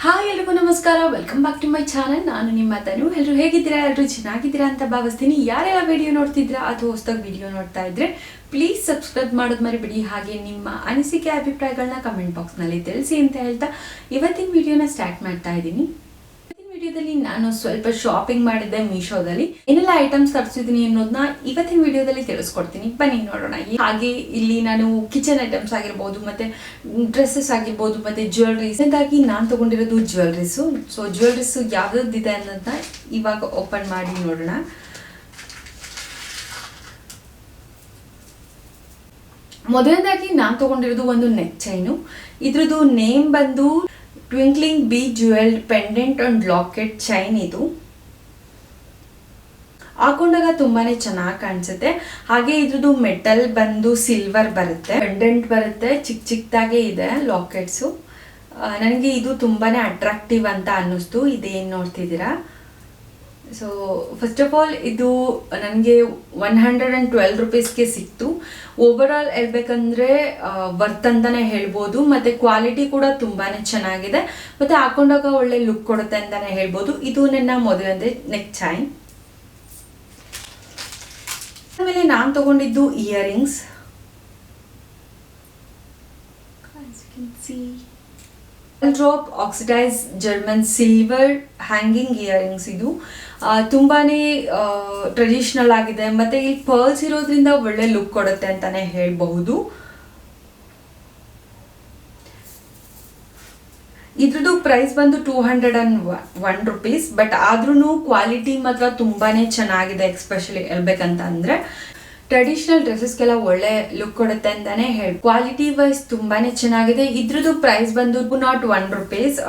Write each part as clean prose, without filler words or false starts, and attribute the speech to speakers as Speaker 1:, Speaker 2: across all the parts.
Speaker 1: Hi ಎಲ್ರಿಗೂ ನಮಸ್ಕಾರ, welcome back to my channel. ನಾನು ನಿಮ್ಮ ತನು. ಎಲ್ಲರೂ ಹೇಗಿದ್ದೀರಾ? ಎಲ್ಲರೂ ಚೆನ್ನಾಗಿದ್ದೀರಾ ಅಂತ ಭಾವಿಸ್ತೀನಿ. ಯಾರೆಲ್ಲ ವಿಡಿಯೋ ನೋಡ್ತಿದ್ದೀರಾ ಅಥವಾ ಹೊಸದಾಗಿ ವಿಡಿಯೋ ನೋಡ್ತಾ ಇದ್ರೆ ಪ್ಲೀಸ್ ಸಬ್ಸ್ಕ್ರೈಬ್ ಮಾಡೋದು ಮರಿಬೇಡಿ. ಹಾಗೆ ನಿಮ್ಮ ಅನಿಸಿಕೆ ಅಭಿಪ್ರಾಯಗಳನ್ನ ಕಮೆಂಟ್ ಬಾಕ್ಸ್ನಲ್ಲಿ ತಿಳಿಸಿ ಅಂತ ಹೇಳ್ತಾ ಇವತ್ತಿನ ವಿಡಿಯೋನ ಸ್ಟಾರ್ಟ್ ಮಾಡ್ತಾ ಇದ್ದೀನಿ. ವಿಡಿಯೋದಲ್ಲಿ ನಾನು ಸ್ವಲ್ಪ ಶಾಪಿಂಗ್ ಮಾಡಿದ್ದೆ ಮೀಶೋದಲ್ಲಿ. ಏನೆಲ್ಲ ಐಟಮ್ಸ್ ತರಿಸಿದ್ದೀನಿ ಅನ್ನೋದನ್ನ ಇವತ್ತಿನ ವಿಡಿಯೋದಲ್ಲಿ ತಿಳಿಸ್ಕೊಡ್ತೀನಿ, ಬನ್ನಿ ನೋಡೋಣ. ಹಾಗೆ ಇಲ್ಲಿ ನಾನು ಕಿಚನ್ ಐಟಮ್ಸ್ ಆಗಿರ್ಬೋದು, ಮತ್ತೆ ಡ್ರೆಸ್ಸಸ್ ಆಗಿರ್ಬೋದು, ಮತ್ತೆ ಜ್ಯುವೆಲ್ರೀಸ್. ಹಾಗಾಗಿ ನಾನು ತಗೊಂಡಿರೋದು ಜ್ಯುವೆಲ್ರೀಸು. ಸೊ ಜ್ಯುವೆಲ್ರೀಸ್ ಯಾವ್ದಿದೆ ಅನ್ನೋದನ್ನ ಇವಾಗ ಓಪನ್ ಮಾಡಿ ನೋಡೋಣ. ಮೊದಲನೇದಾಗಿ ನಾನು ತಗೊಂಡಿರೋದು ಒಂದು ನೆಕ್ ಚೈನು. ಇದ್ರದ್ದು ನೇಮ್ ಬಂದು twinkling B jewelled pendant and locket chain. ಇದು ಹಾಕೊಂಡಾಗ ತುಂಬಾನೇ ಚೆನ್ನಾಗಿ ಕಾಣಿಸುತ್ತೆ. ಹಾಗೆ ಇದ್ರದ್ದು ಮೆಟಲ್ ಬಂದು ಸಿಲ್ವರ್ ಬರುತ್ತೆ, ಪೆಂಡೆಂಟ್ ಬರುತ್ತೆ, ಚಿಕ್ಕ ಚಿಕ್ಕದಾಗೆ ಇದೆ ಲಾಕೆಟ್ಸು. ನನಗೆ ಇದು ತುಂಬಾನೇ ಅಟ್ರಾಕ್ಟಿವ್ ಅಂತ ಅನ್ನಿಸ್ತು. ಇದೇನು ನೋಡ್ತಿದ್ದೀರಾ? ಸೊ ಫಸ್ಟ್ ಆಫ್ ಆಲ್ ಇದು ನನಗೆ 112 ರುಪೀಸ್ಗೆ ಸಿಕ್ತು. ಓವರ್ ಆಲ್ ಹೇಳ್ಬೇಕಂದ್ರೆ ವರ್ತ್ ಅಂತಾನೆ ಹೇಳ್ಬೋದು. ಮತ್ತೆ ಕ್ವಾಲಿಟಿ ಕೂಡ ತುಂಬಾನೇ ಚೆನ್ನಾಗಿದೆ, ಮತ್ತೆ ಹಾಕೊಂಡಾಗ ಒಳ್ಳೆ ಲುಕ್ ಕೊಡುತ್ತೆ ಅಂತಾನೆ ಹೇಳ್ಬೋದು. ಇದು ನನ್ನ ಮೊದಲನೇ ನೆಕ್ ಚೈನ್. ಆಮೇಲೆ ನಾನು ತಗೊಂಡಿದ್ದು earrings. Drop oxidise German silver hanging earrings. ಇದು ತುಂಬಾನೇ ಟ್ರೆಡಿಷನಲ್ ಆಗಿದೆ, ಮತ್ತೆ ಇಲ್ಲಿ ಪರ್ಲ್ಸ್ ಇರೋದ್ರಿಂದ ಒಳ್ಳೆ ಲುಕ್ ಕೊಡುತ್ತೆ ಅಂತಾನೆ ಹೇಳ್ಬಹುದು. ಇದ್ರದ್ದು ಪ್ರೈಸ್ ಬಂದು 201 ರುಪೀಸ್. ಬಟ್ ಆದ್ರೂ ಕ್ವಾಲಿಟಿ ಮಾತ್ರ ತುಂಬಾನೇ ಚೆನ್ನಾಗಿದೆ. ಎಸ್ಪೆಷಲಿ ಹೇಳ್ಬೇಕಂತ ಅಂದ್ರೆ ಟ್ರೆಡಿಷನಲ್ ಡ್ರೆಸ್ಸಸ್ಗೆಲ್ಲ ಒಳ್ಳೆ ಲುಕ್ ಕೊಡುತ್ತೆ ಅಂತಾನೆ ಹೇಳಿ. ಕ್ವಾಲಿಟಿ ವೈಸ್ ತುಂಬಾನೇ ಚೆನ್ನಾಗಿದೆ. ಇದ್ರದ್ದು ಪ್ರೈಸ್ ಬಂದು 201 ರುಪೀಸ್.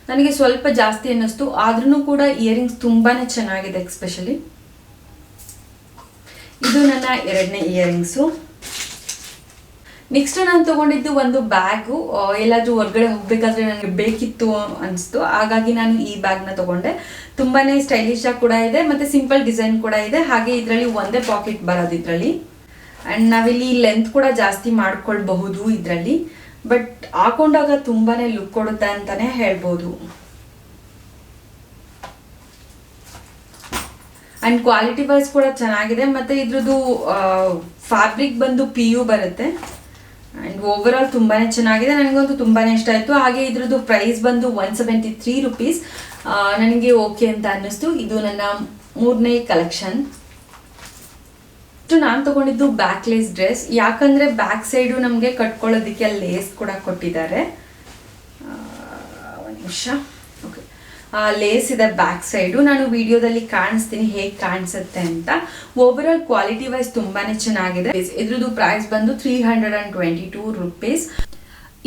Speaker 1: ನನಗೆ ಸ್ವಲ್ಪ ಜಾಸ್ತಿ ಅನ್ನಿಸ್ತು, ಆದ್ರೂ ಕೂಡ ಇಯರಿಂಗ್ಸ್ ತುಂಬಾನೇ ಚೆನ್ನಾಗಿದೆ. ಎಸ್ಪೆಷಲಿ ಇದು ನನ್ನ ಎರಡನೇ ಇಯರಿಂಗ್ಸು. ನೆಕ್ಸ್ಟ್ ನಾನು ತಗೊಂಡಿದ್ದು ಒಂದು ಬ್ಯಾಗು. ಎಲ್ಲಾದ್ರೂ ಹೊರಗಡೆ ಹೋಗ್ಬೇಕಾದ್ರೆ ನನಗೆ ಬೇಕಿತ್ತು ಅನಿಸ್ತು, ಹಾಗಾಗಿ ನಾನು ಈ ಬ್ಯಾಗ್ನ ತಗೊಂಡೆ. ತುಂಬಾನೇ ಸ್ಟೈಲಿಶ್ ಆಗಿ ಕೂಡ ಇದೆ, ಮತ್ತೆ ಸಿಂಪಲ್ ಡಿಸೈನ್ ಕೂಡ ಇದೆ. ಹಾಗೆ ಇದರಲ್ಲಿ ಒಂದೇ ಪಾಕೆಟ್ ಬರೋದು ಇದರಲ್ಲಿ. ಅಂಡ್ ನಾವಿಲ್ಲಿ ಲೆಂತ್ ಕೂಡ ಜಾಸ್ತಿ ಮಾಡ್ಕೊಳ್ಬಹುದು ಇದರಲ್ಲಿ. ಬಟ್ ಹಾಕೊಂಡಾಗ ತುಂಬಾನೇ ಲುಕ್ ಕೊಡುತ್ತೆ ಅಂತಾನೆ ಹೇಳ್ಬೋದು. ಅಂಡ್ ಕ್ವಾಲಿಟಿ ವೈಸ್ ಕೂಡ ಚೆನ್ನಾಗಿದೆ. ಮತ್ತೆ ಇದ್ರದ್ದು ಫ್ಯಾಬ್ರಿಕ್ ಬಂದು PU ಬರುತ್ತೆ. ಅಂಡ್ ಓವರ್ ಆಲ್ ತುಂಬಾನೇ ಚೆನ್ನಾಗಿದೆ. ನನಗಂತೂ ತುಂಬಾನೇ ಇಷ್ಟ ಆಯ್ತು. ಹಾಗೆ ಇದ್ರದ್ದು ಪ್ರೈಸ್ ಬಂದು 173 ರುಪೀಸ್. ನನಗೆ ಓಕೆ ಅಂತ ಅನ್ನಿಸ್ತು. ಇದು ನನ್ನ ಮೂರನೇ ಕಲೆಕ್ಷನ್. ನಾನು ತಗೊಂಡಿದ್ದು ಬ್ಯಾಕ್ ಲೇಸ್ ಡ್ರೆಸ್. ಯಾಕಂದ್ರೆ ಬ್ಯಾಕ್ ಸೈಡು ನಮಗೆ ಕಟ್ಕೊಳ್ಳೋದಕ್ಕೆ ಲೇಸ್ ಕೂಡ ಕೊಟ್ಟಿದ್ದಾರೆ. ಒಂದು ನಿಮಿಷ. ಓಕೆ, ಲೇಸ್ ಇದೆ ಬ್ಯಾಕ್ ಸೈಡು. ನಾನು ವಿಡಿಯೋದಲ್ಲಿ ಕಾಣಿಸ್ತೀನಿ ಹೇಗೆ ಕಾಣಿಸುತ್ತೆ ಅಂತ. ಓವರ್ ಆಲ್ ಕ್ವಾಲಿಟಿ ವೈಸ್ ತುಂಬಾನೇ ಚೆನ್ನಾಗಿದೆ. ಇದ್ರದ್ದು ಪ್ರೈಸ್ ಬಂದು 322 ರುಪೀಸ್.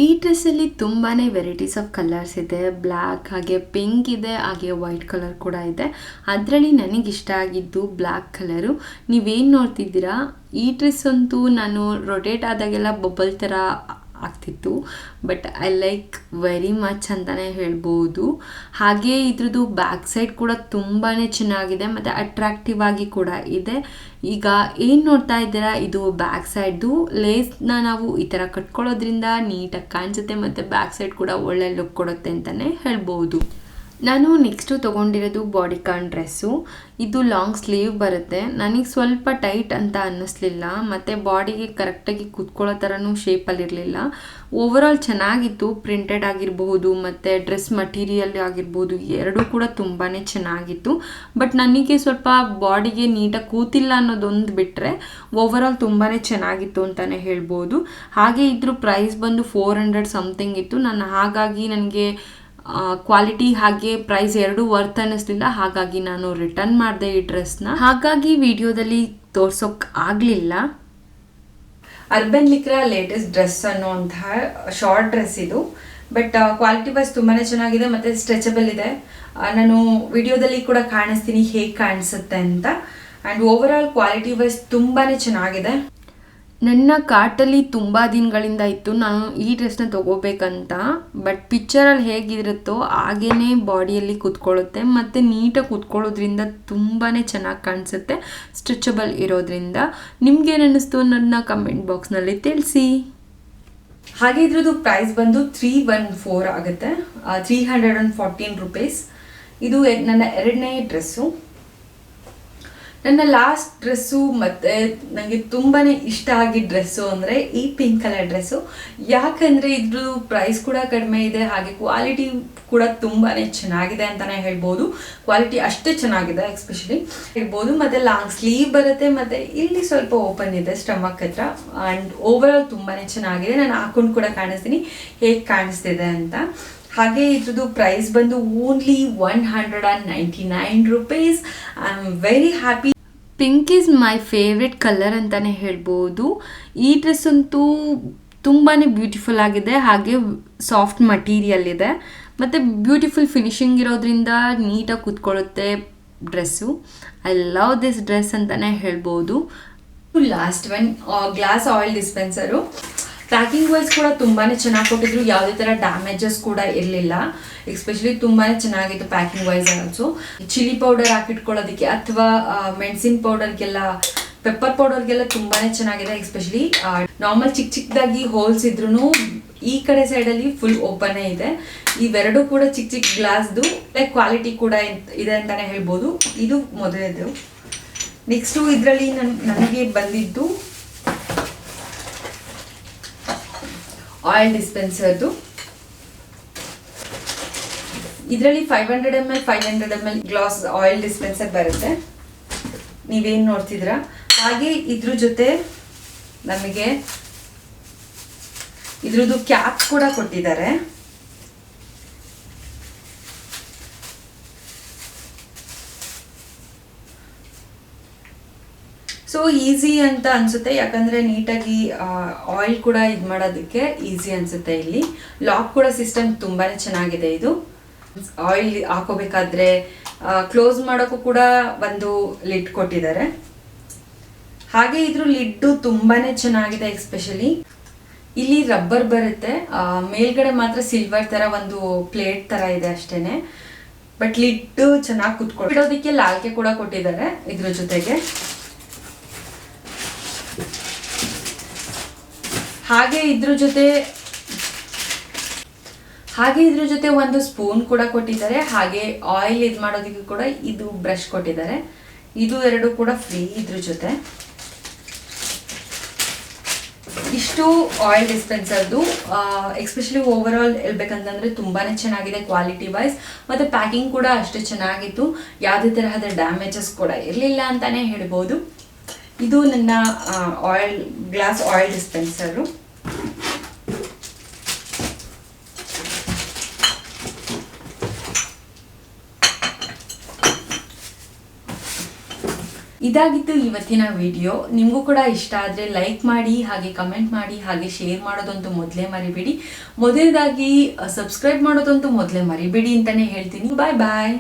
Speaker 1: ಈ ಡ್ರೆಸ್ಸಲ್ಲಿ ತುಂಬಾ ವೆರೈಟೀಸ್ ಆಫ್ ಕಲರ್ಸ್ ಇದೆ. ಬ್ಲ್ಯಾಕ್, ಹಾಗೆ ಪಿಂಕ್ ಇದೆ, ಹಾಗೆ ವೈಟ್ ಕಲರ್ ಕೂಡ ಇದೆ. ಅದರಲ್ಲಿ ನನಗಿಷ್ಟ ಆಗಿದ್ದು ಬ್ಲ್ಯಾಕ್ ಕಲರು. ನೀವೇನು ನೋಡ್ತಿದ್ದೀರಾ, ಈ ಡ್ರೆಸ್ ಅಂತೂ ನಾನು ರೊಟೇಟ್ ಆದಾಗೆಲ್ಲ ಬಬಲ್ ಥರ ಆಗ್ತಿತ್ತು. But I like very much ಅಂತಲೇ ಹೇಳ್ಬೋದು. ಹಾಗೆ ಇದ್ರದ್ದು ಬ್ಯಾಕ್ ಸೈಡ್ ಕೂಡ ತುಂಬಾ ಚೆನ್ನಾಗಿದೆ, ಮತ್ತು ಅಟ್ರಾಕ್ಟಿವ್ ಆಗಿ ಕೂಡ ಇದೆ. ಈಗ ಏನು ನೋಡ್ತಾ ಇದ್ದೀರಾ, ಇದು ಬ್ಯಾಕ್ ಸೈಡ್ದು ಲೇಸ್ನ ನಾವು ಈ ಥರ ಕಟ್ಕೊಳ್ಳೋದ್ರಿಂದ ನೀಟಾಗಿ ಕಾಣಿಸುತ್ತೆ, ಮತ್ತು ಬ್ಯಾಕ್ ಸೈಡ್ ಕೂಡ ಒಳ್ಳೆ ಲುಕ್ ಕೊಡುತ್ತೆ ಅಂತಲೇ ಹೇಳ್ಬೋದು. ನಾನು ನೆಕ್ಸ್ಟು ತೊಗೊಂಡಿರೋದು ಬಾಡಿಕಾನ್ ಡ್ರೆಸ್ಸು. ಇದು ಲಾಂಗ್ ಸ್ಲೀವ್ ಬರುತ್ತೆ. ನನಗೆ ಸ್ವಲ್ಪ ಟೈಟ್ ಅಂತ ಅನ್ನಿಸ್ಲಿಲ್ಲ, ಮತ್ತು ಬಾಡಿಗೆ ಕರೆಕ್ಟಾಗಿ ಕೂತ್ಕೊಳ್ಳೋ ಥರನೂ ಶೇಪಲ್ಲಿರಲಿಲ್ಲ. ಓವರ್ ಆಲ್ ಚೆನ್ನಾಗಿತ್ತು. ಪ್ರಿಂಟೆಡ್ ಆಗಿರಬಹುದು, ಮತ್ತು ಡ್ರೆಸ್ ಮಟೀರಿಯಲ್ ಆಗಿರ್ಬೋದು, ಎರಡೂ ಕೂಡ ತುಂಬಾ ಚೆನ್ನಾಗಿತ್ತು. ಬಟ್ ನನಗೆ ಸ್ವಲ್ಪ ಬಾಡಿಗೆ ನೀಟಾಗಿ ಕೂತಿಲ್ಲ ಅನ್ನೋದೊಂದು ಬಿಟ್ಟರೆ ಓವರ್ ಆಲ್ ತುಂಬಾ ಚೆನ್ನಾಗಿತ್ತು ಅಂತಲೇ ಹೇಳ್ಬೋದು. ಹಾಗೆ ಇದ್ರ ಪ್ರೈಸ್ ಬಂದು 400 ಸಮಥಿಂಗ್ ಇತ್ತು. ಹಾಗಾಗಿ ನನಗೆ ಕ್ವಾಲಿಟಿ ಹಾಗೆ ಪ್ರೈಸ್ ಎರಡೂ ವರ್ತ್ ಅನ್ನಿಸ್ಲಿಲ್ಲ. ಹಾಗಾಗಿ ನಾನು ರಿಟರ್ನ್ ಮಾಡಿದೆ ಈ ಡ್ರೆಸ್ನ. ಹಾಗಾಗಿ ವಿಡಿಯೋದಲ್ಲಿ ತೋರ್ಸೋಕೆ ಆಗಲಿಲ್ಲ. ಅರ್ಬನ್ ಲಿಕ್ರಾ ಲೇಟೆಸ್ಟ್ ಡ್ರೆಸ್ ಅನ್ನುವಂತಹ ಶಾರ್ಟ್ ಡ್ರೆಸ್ ಇದು. ಬಟ್ ಕ್ವಾಲಿಟಿ ವೈಸ್ ತುಂಬಾ ಚೆನ್ನಾಗಿದೆ, ಮತ್ತು ಸ್ಟ್ರೆಚಬಲ್ ಇದೆ. ನಾನು ವಿಡಿಯೋದಲ್ಲಿ ಕೂಡ ಕಾಣಿಸ್ತೀನಿ ಹೇಗೆ ಕಾಣಿಸುತ್ತೆ ಅಂತ. And overall quality wise ತುಂಬಾ ಚೆನ್ನಾಗಿದೆ. ನನ್ನ ಕಾರ್ಟಲ್ಲಿ ತುಂಬ ದಿನಗಳಿಂದ ಇತ್ತು ನಾನು ಈ ಡ್ರೆಸ್ನ ತೊಗೋಬೇಕಂತ. ಬಟ್ ಪಿಕ್ಚರಲ್ಲಿ ಹೇಗಿರುತ್ತೋ ಹಾಗೇ ಬಾಡಿಯಲ್ಲಿ ಕೂತ್ಕೊಳ್ಳುತ್ತೆ, ಮತ್ತು ನೀಟಾಗಿ ಕೂತ್ಕೊಳ್ಳೋದ್ರಿಂದ ತುಂಬಾ ಚೆನ್ನಾಗಿ ಕಾಣಿಸುತ್ತೆ ಸ್ಟ್ರೆಚಬಲ್ ಇರೋದ್ರಿಂದ. ನಿಮ್ಗೇನು ಅನ್ನಿಸ್ತು ನನ್ನ ಕಮೆಂಟ್ ಬಾಕ್ಸ್ನಲ್ಲಿ ತಿಳಿಸಿ. ಹಾಗೆ ಇದ್ರದ್ದು ಪ್ರೈಸ್ ಬಂದು 314 ಆಗುತ್ತೆ, 314 ರೂಪೀಸ್. ಇದು ನನ್ನ ಎರಡನೇ ಡ್ರೆಸ್ಸು. ನನ್ನ ಲಾಸ್ಟ್ ಡ್ರೆಸ್ಸು ಮತ್ತು ನನಗೆ ತುಂಬಾ ಇಷ್ಟ ಆಗಿದ್ದ ಡ್ರೆಸ್ಸು ಅಂದರೆ ಈ ಪಿಂಕ್ ಕಲರ್ ಡ್ರೆಸ್ಸು. ಯಾಕಂದರೆ ಇದ್ರ ಪ್ರೈಸ್ ಕೂಡ ಕಡಿಮೆ ಇದೆ, ಹಾಗೆ ಕ್ವಾಲಿಟಿ ಕೂಡ ತುಂಬಾ ಚೆನ್ನಾಗಿದೆ ಅಂತಲೇ ಹೇಳ್ಬೋದು. ಕ್ವಾಲಿಟಿ ಅಷ್ಟೇ ಚೆನ್ನಾಗಿದೆ ಎಸ್ಪೆಷಲಿ ಹೇಳ್ಬೋದು. ಮತ್ತು ಲಾಂಗ್ ಸ್ಲೀವ್ ಬರುತ್ತೆ, ಮತ್ತು ಇಲ್ಲಿ ಸ್ವಲ್ಪ ಓಪನ್ ಇದೆ ಸ್ಟಮಕ್ ಹತ್ರ. ಆ್ಯಂಡ್ ಓವರ್ ಆಲ್ ತುಂಬಾ ಚೆನ್ನಾಗಿದೆ. ನಾನು ಹಾಕೊಂಡು ಕೂಡ ಕಾಣಿಸ್ತೀನಿ ಹೇಗೆ ಕಾಣಿಸ್ತಿದೆ ಅಂತ. ಹಾಗೆ ಇದ್ರದ್ದು ಪ್ರೈಸ್ ಬಂದು only 199 rupees. I am very happy. Pink is my favourite colour ಅಂತಲೇ ಹೇಳ್ಬೋದು. ಈ ಡ್ರೆಸ್ ಅಂತೂ ತುಂಬಾ ಬ್ಯೂಟಿಫುಲ್ ಆಗಿದೆ, ಹಾಗೆ ಸಾಫ್ಟ್ ಮಟೀರಿಯಲ್ ಇದೆ ಮತ್ತು ಬ್ಯೂಟಿಫುಲ್ ಫಿನಿಶಿಂಗ್ ಇರೋದ್ರಿಂದ ನೀಟಾಗಿ ಕೂತ್ಕೊಳ್ಳುತ್ತೆ dress. I love this dress ಅಂತಲೇ ಹೇಳ್ಬೋದು. Last one glass oil dispenser. Packing wise ಕೂಡ ತುಂಬಾ ಚೆನ್ನಾಗಿ ಕೊಟ್ಟಿದ್ರು, ಯಾವುದೇ ಥರ ಡ್ಯಾಮೇಜಸ್ ಕೂಡ ಇರಲಿಲ್ಲ. ಎಸ್ಪೆಷಲಿ ತುಂಬಾ ಚೆನ್ನಾಗಿತ್ತು packing wise. Also chilli powder ಹಾಕಿಟ್ಕೊಳ್ಳೋದಕ್ಕೆ ಅಥವಾ ಮೆಣಸಿನ ಪೌಡರ್ಗೆಲ್ಲ, ಪೆಪ್ಪರ್ ಪೌಡರ್ಗೆಲ್ಲ ತುಂಬಾ ಚೆನ್ನಾಗಿದೆ. ಎಸ್ಪೆಷಲಿ ನಾರ್ಮಲ್ ಚಿಕ್ಕದಾಗಿ ಹೋಲ್ಸ್ ಇದ್ರೂ ಈ ಕಡೆ ಸೈಡಲ್ಲಿ ಫುಲ್ ಓಪನ್ನೇ ಇದೆ. ಇವೆರಡು ಕೂಡ ಚಿಕ್ಕ ಗ್ಲಾಸ್ದು ಕ್ವಾಲಿಟಿ ಕೂಡ ಇದೆ ಅಂತಲೇ ಹೇಳ್ಬೋದು. ಇದು ಮೊದಲೇದು. ನೆಕ್ಸ್ಟು ಇದರಲ್ಲಿ ನನಗೆ ಬಂದಿದ್ದು ಆಯಿಲ್ ಡಿಸ್ಪೆನ್ಸರ್ದು. ಇದರಲ್ಲಿ 500 ml 500 ml glass oil dispenser ಬರುತ್ತೆ, ನೀವೇನು ನೋಡ್ತಿದ್ದೀರಾ. ಹಾಗೆ ಇದ್ರ ಜೊತೆ ನಮಗೆ ಇದ್ರದ್ದು ಕ್ಯಾಪ್ ಕೂಡ ಕೊಟ್ಟಿದ್ದಾರೆ. ಸೊ ಈಸಿ ಅಂತ ಅನಿಸುತ್ತೆ, ಯಾಕಂದರೆ ನೀಟಾಗಿ ಆಯಿಲ್ ಕೂಡ ಇದು ಮಾಡೋದಕ್ಕೆ ಈಸಿ ಅನಿಸುತ್ತೆ. ಇಲ್ಲಿ ಲಾಕ್ ಕೂಡ ಸಿಸ್ಟಮ್ ತುಂಬಾ ಚೆನ್ನಾಗಿದೆ. ಇದು ಆಯಿಲ್ ಹಾಕೋಬೇಕಾದ್ರೆ ಕ್ಲೋಸ್ ಮಾಡೋಕ್ಕೂ ಕೂಡ ಒಂದು ಲಿಡ್ ಕೊಟ್ಟಿದ್ದಾರೆ. ಹಾಗೆ ಇದ್ರ ಲಿಡ್ಡು ತುಂಬಾ ಚೆನ್ನಾಗಿದೆ. ಎಸ್ಪೆಷಲಿ ಇಲ್ಲಿ ರಬ್ಬರ್ ಬರುತ್ತೆ, ಮೇಲ್ಗಡೆ ಮಾತ್ರ ಸಿಲ್ವರ್ ಥರ ಒಂದು ಪ್ಲೇಟ್ ಥರ ಇದೆ ಅಷ್ಟೇ. ಬಟ್ ಲಿಡ್ಡು ಚೆನ್ನಾಗಿ ಕುತ್ಕೊಂಡು ಇಡೋದಕ್ಕೆ ಲಾಲ್ಕೆ ಕೂಡ ಕೊಟ್ಟಿದ್ದಾರೆ ಇದ್ರ ಜೊತೆಗೆ. ಹಾಗೆ ಇದ್ರ ಜೊತೆ ಒಂದು ಸ್ಪೂನ್ ಕೂಡ ಕೊಟ್ಟಿದ್ದಾರೆ. ಹಾಗೆ ಆಯಿಲ್ ಇದು ಮಾಡೋದಕ್ಕೆ ಕೂಡ ಇದು ಬ್ರಷ್ ಕೊಟ್ಟಿದ್ದಾರೆ. ಇದು ಎರಡು ಕೂಡ ಫ್ರೀ ಇದ್ರ ಜೊತೆ. ಇಷ್ಟು ಆಯಿಲ್ ಡಿಸ್ಪೆನ್ಸರ್ದು. ಎಸ್ಪೆಷಲಿ ಓವರ್ ಆಲ್ ಹೇಳ್ಬೇಕಂತಂದ್ರೆ ತುಂಬಾ ಚೆನ್ನಾಗಿದೆ ಕ್ವಾಲಿಟಿ ವೈಸ್, ಮತ್ತು ಪ್ಯಾಕಿಂಗ್ ಕೂಡ ಅಷ್ಟೇ ಚೆನ್ನಾಗಿತ್ತು. ಯಾವುದೇ ತರಹದ ಡ್ಯಾಮೇಜಸ್ ಕೂಡ ಇರಲಿಲ್ಲ ಅಂತಲೇ ಹೇಳ್ಬೋದು. ಇದು ನನ್ನ ಗ್ಲಾಸ್ ಆಯಿಲ್ ಡಿಸ್ಪೆನ್ಸರು. ಇದಾಗಿತ್ತು ಇವತ್ತಿನ ವಿಡಿಯೋ. ನಿಮಗೂ ಕೂಡ ಇಷ್ಟ ಆದರೆ ಲೈಕ್ ಮಾಡಿ, ಹಾಗೆ ಕಮೆಂಟ್ ಮಾಡಿ, ಹಾಗೆ ಶೇರ್ ಮಾಡೋದಂತೂ ಮೊದಲೇ ಮರಿಬೇಡಿ. ಮೊದಲದಾಗಿ ಸಬ್ಸ್ಕ್ರೈಬ್ ಮಾಡೋದಂತೂ ಮೊದಲೇ ಮರಿಬೇಡಿ ಅಂತಲೇ ಹೇಳ್ತೀನಿ. ಬಾಯ್ ಬಾಯ್.